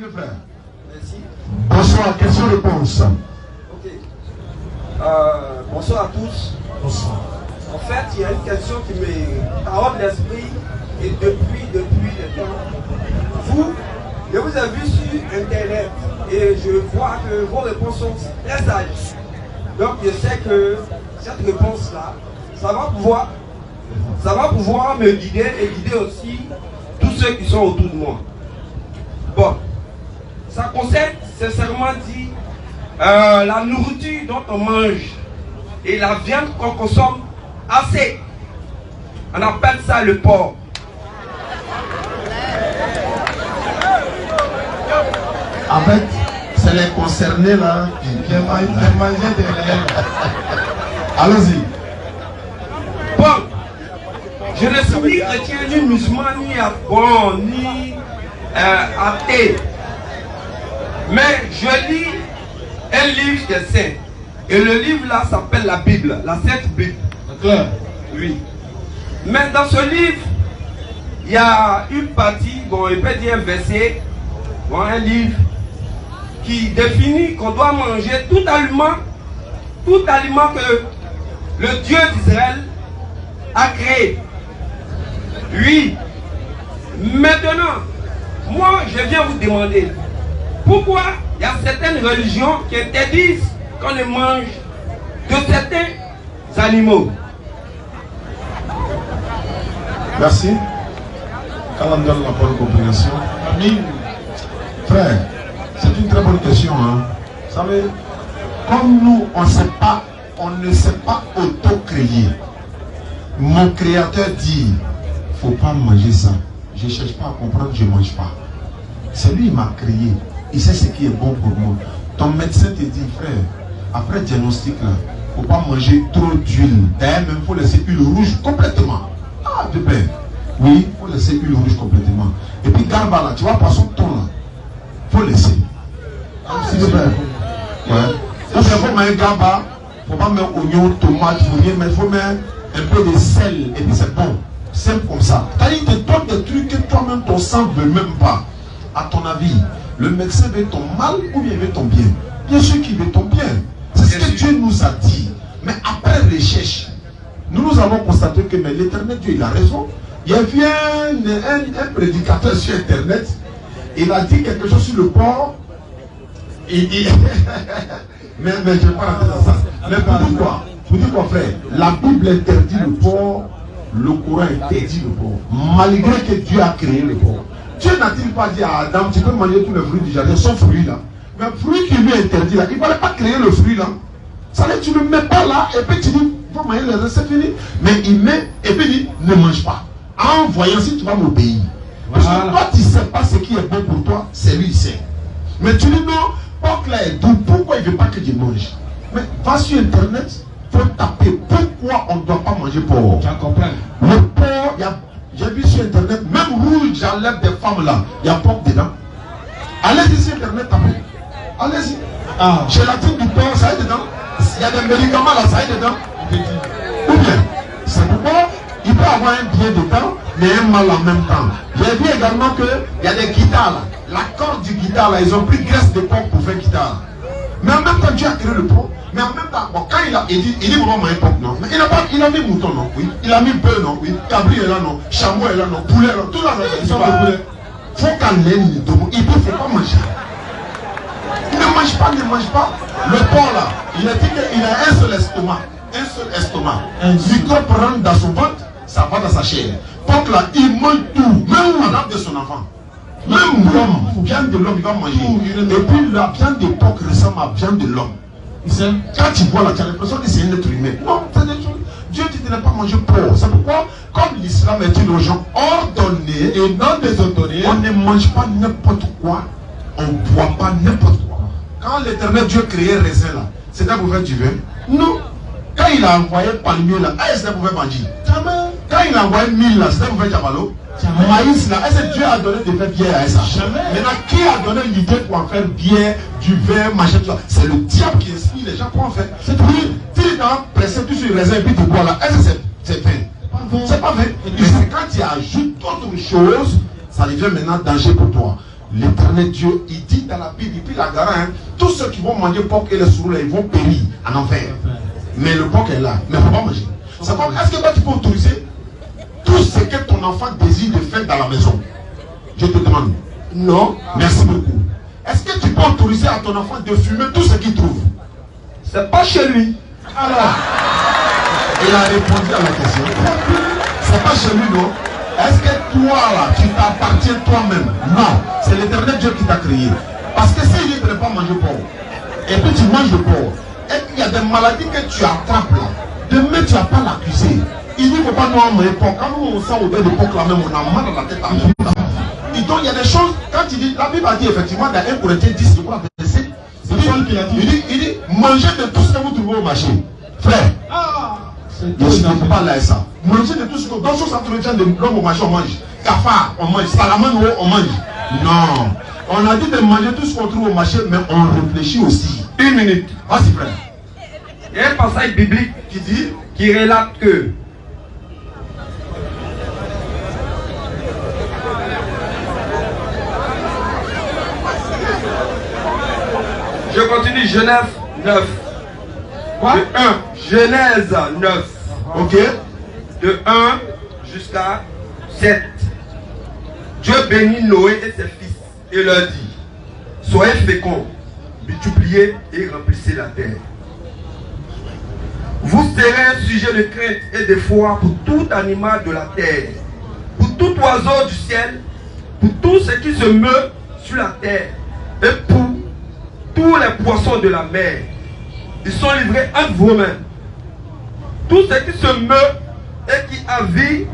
le frère. Merci. Bonsoir, question-réponse. Ok. Bonsoir à tous. Bonsoir. En fait, il y a une question qui me taraude l'esprit et depuis le temps. Vous, je vous ai vu sur Internet et je vois que vos réponses sont très sages. Donc je sais que cette réponse-là, ça va pouvoir me guider et guider aussi tous ceux qui sont autour de moi. Bon, ça concerne sincèrement dit la nourriture dont on mange et la viande qu'on consomme assez. On appelle ça le porc. En fait, c'est les concernés là qui mangent des lèvres. Allons-y. Bon, je ne suis ni chrétien, ni musulman, ni athée. Mais je lis un livre des saints. Et le livre là s'appelle la Bible, la Sainte Bible. Claire. Oui. Mais dans ce livre, il y a une partie, bon, il peut dire un verset, bon, un livre, qui définit qu'on doit manger tout aliment que le Dieu d'Israël a créé. Oui. Maintenant, moi, je viens vous demander, pourquoi il y a certaines religions qui interdisent qu'on ne mange de certains animaux? Merci. Quand on donne la bonne compréhension. Amin. Frère, c'est une très bonne question. Hein. Vous savez, comme nous, on ne sait pas auto-créer. Mon créateur dit, faut pas manger ça. Je ne cherche pas à comprendre, je ne mange pas. C'est lui qui m'a créé. Il sait ce qui est bon pour moi. Ton médecin te dit, frère, après diagnostic, il ne faut pas manger trop d'huile. D'ailleurs, même il faut laisser l'huile rouge complètement. Ah, bébé. Oui, il faut laisser l'huile rouge complètement. Et puis, garba là, tu vois, poisson ton là. Il faut laisser. Ah, s'il vous plaît. Ouais. Il faut mettre garba. Il ne faut pas mettre oignon, tomate, il faut mettre un peu de sel. Et puis, c'est bon. Simple comme ça. C'est-à-dire qu'il te donne des trucs que toi-même, ton sang ne veut même pas. À ton avis, le médecin veut ton mal ou bien il veut ton bien? Bien sûr qu'il veut ton bien. C'est ce que Dieu nous a dit. Mais après recherche, nous avons constaté que l'Éternel Dieu, il a raison. Il y a vu un prédicateur sur Internet. Il a dit quelque chose sur le porc. mais je ne vais pas rentrer dans ça. Mais vous dites quoi, frère? La Bible interdit le porc. Le Coran interdit le porc. Malgré que Dieu a créé le porc. Dieu n'a-t-il pas dit à Adam, tu peux manger tous les fruits du jardin, sauf fruits là. Mais le fruit qui lui est interdit là, il ne fallait pas créer le fruit là. Ça veut dire tu ne le mets pas là, et puis tu dis, il faut manger les restes, c'est fini. Mais il met, et puis il dit, ne mange pas. En voyant si tu vas m'obéir. Parce que toi, tu ne sais pas ce qui est bon pour toi, c'est lui, il sait. Mais tu dis non, porc là est doux, pourquoi il ne veut pas que je mange? Mais va sur Internet, il faut taper pourquoi on ne doit pas manger porc. Tu comprends? Le porc, j'ai vu sur Internet, même rouge, j'enlève des femmes là, il y a porc dedans. Allez-y sur Internet, tapez. Allez-y. Gélatine du porc, ça y est dedans. Il y a des médicaments là, ça y est dedans. Ou bien, c'est pourquoi il peut avoir un bien dedans, mais un mal en même temps. J'ai vu également qu'il y a des guitares là. La corde du guitare là, ils ont pris graisse de porc pour faire guitare. Mais en même temps, Dieu a créé le porc. Mais en même temps, bon, quand il dit vraiment un porc, non. Mais il a mis mouton, non, oui. Il a mis bœuf, non, oui. Cabri est là, non. Chameau est là, non. Poulet, non. Tout là, non. Ils sont de poulet. Faut qu'en l'aine, il dit, il ne faut pas manger. Ne mange pas. Le porc là, il a dit qu'il a un seul estomac. Un seul estomac. Un microbe rentre dans son ventre, ça va dans sa chair. Porc là, il mange tout. Même l'âme de son enfant. Même l'homme, viande de l'homme, il va manger. Et puis la viande de porc ressemble à la viande de l'homme. Quand tu vois là, tu as l'impression que c'est un être humain. Non, c'est des choses. Dieu dit de ne pas manger porc. C'est pourquoi, comme l'islam est une religion ordonnée et non désordonnée, on ne mange pas n'importe quoi. On ne boit pas n'importe quoi. Quand l'Éternel Dieu créait raisin là, c'était pour faire du vin? Non. Quand il a envoyé palmier là, est-ce que c'était pour faire manger? Jamais. Quand il a envoyé mille là, c'était pour faire diabalo? Maïs là, est-ce que Dieu a donné de faire bière à ça? Jamais. Maintenant, qui a donné l'idée pour en faire bière, du vin, machin, tout ça? C'est le diable qui inspire les gens pour en faire. C'est tout. Si tu as pressé tout sur le raisin et puis tu bois là, est-ce que c'est vin? C'est pas vrai. Et c'est quand tu ajoutes d'autres choses, ça devient maintenant danger pour toi. L'éternel Dieu, il dit dans la Bible, depuis la gara, hein, tous ceux qui vont manger porc et les sourds, ils vont périr en enfer. Mais le porc est là, mais il ne faut pas manger. C'est comme, est-ce que toi tu peux autoriser tout ce que ton enfant désire de faire dans la maison? Je te demande. Non. Merci beaucoup. Est-ce que tu peux autoriser à ton enfant de fumer tout ce qu'il trouve? C'est pas chez lui. Alors, il a répondu à la question. C'est pas chez lui, non? Est-ce que toi, là, tu t'appartiens toi-même? Non. C'est l'éternel Dieu qui t'a créé. Parce que s'il dit de ne pas manger porc, et puis tu manges le porc, et puis il y a des maladies que tu attrapes là, demain tu n'as pas l'accusé. Il dit qu'il ne faut pas nous manger porc. Quand nous on sent au bain de porc là même, on a mal à la tête à nous. Et donc il y a des choses, quand il dit, la Bible a dit effectivement dans 1 Corinthiens 10, je crois, verset, il dit, mangez de tout ce que vous trouvez au marché. Frère, je ne peux pas là ça. Manger de tout ce que, dans ce entretien de l'homme au marché, on mange. Cafard, on mange. Salamandre, on mange. Non. On a dit de manger tout ce qu'on trouve au marché, mais on réfléchit aussi. Une minute. Vas-y, frère. Il y a un passage biblique Qui dit, qui relate que je continue, Genèse 9. quoi? De 1. Genèse 9. Ok. De 1 jusqu'à 7. Dieu bénit Noé et ses fils et leur dit: soyez féconds, multipliez et remplissez la terre. Vous serez un sujet de crainte et de foi pour tout animal de la terre, pour tout oiseau du ciel, pour tout ce qui se meut sur la terre et pour tous les poissons de la mer. Ils sont livrés entre vos mains. Tout ce qui se meut et qui a vie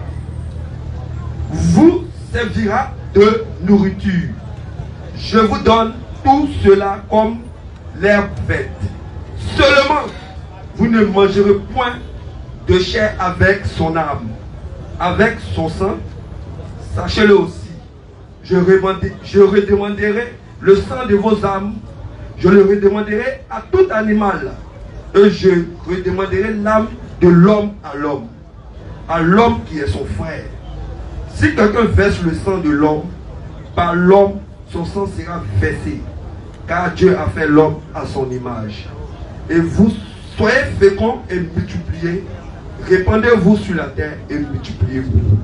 vous servira de nourriture. Je vous donne tout cela comme l'herbe verte. Seulement, vous ne mangerez point de chair avec son âme, avec son sang. Sachez-le aussi, je redemanderai le sang de vos âmes, je le redemanderai à tout animal, et je redemanderai l'âme de l'homme à l'homme qui est son frère. Si quelqu'un verse le sang de l'homme, par l'homme, son sang sera versé, car Dieu a fait l'homme à son image. Et vous soyez féconds et multipliez, répandez-vous sur la terre et multipliez-vous.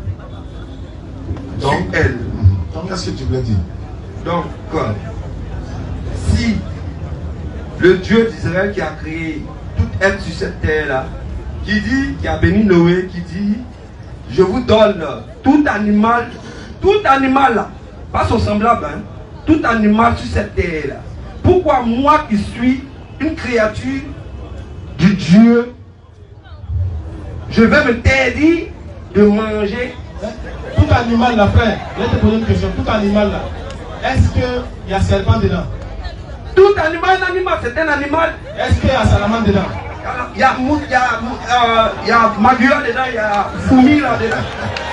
Donc, sur elle. Donc, qu'est-ce que tu voulais dire? Donc, si le Dieu d'Israël qui a créé tout être sur cette terre-là, qui a béni Noé, qui dit, je vous donne tout animal là, pas son semblable, hein, tout animal sur cette terre-là. Pourquoi moi qui suis une créature du Dieu, je vais me t'interdire de manger? Tout animal là, frère, je vais te poser une question. Tout animal là, est-ce qu'il y a serpent dedans? Tout animal, c'est un animal. Est-ce qu'il y a salamandre dedans? Il y a magua dedans, il y a fourmi là dedans.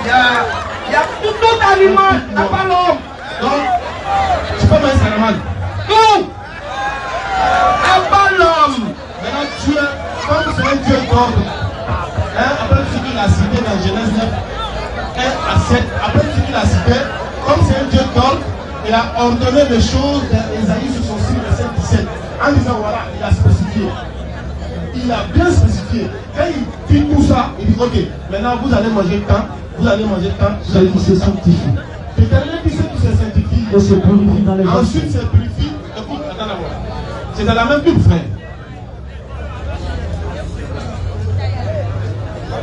Il y a tout animal, à part l'homme. Donc, tu peux manger salamandre. Tout à part l'homme. Maintenant, Dieu, comme c'est un Dieu d'ordre, hein, après ce qu'il a cité dans Genèse 9, 1 à 7, après ce qu'il a cité, comme c'est un Dieu d'ordre, il a ordonné les choses dans Ésaïe 66, verset 17, en disant voilà, il a spécifié. Il a bien spécifié. Quand il dit tout ça, il dit ok, maintenant vous allez manger tant, vous allez manger tant, vous allez manger sanctifie. L'éternel dit ceux qui se sanctifient et se purifient dans les gens. Ensuite se purifient. Écoute, attends d'abord. C'est dans la même Bible, frère.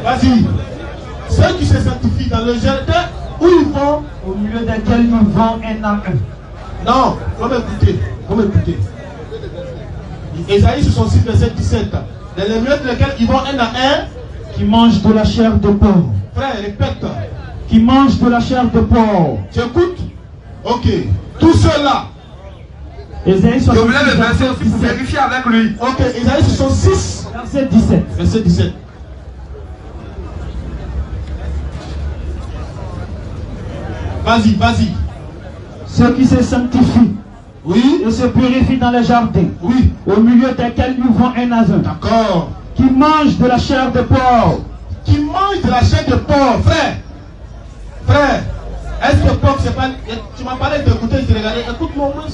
Vas-y. Ceux qui se sanctifient dans le jardin où ils vont, au milieu desquels ils vont un à un. non, faut m'écouter. Ésaïe 66, verset 17. Dans les milieux de lesquels ils vont un à un, Qui mangent de la chair de porc. frère, répète. Qui mangent de la chair de porc. Tu écoutes? Ok. Tout cela. Ésaïe Je 66, voulais le verser aussi pour 17. vérifier avec lui. Ok, Ésaïe 66, Verset 17. verset 17. Vas-y. Ceux qui se sanctifient Oui, et se purifient dans les jardins, oui. au milieu desquels ils vont un à un. D'accord. Qui mangent de la chair de porc. Qui mange de la chair de porc, frère. Frère, Est-ce que pop, c'est pas. Tu m'as parlé d'écouter, de regarder. Écoute-moi au moins.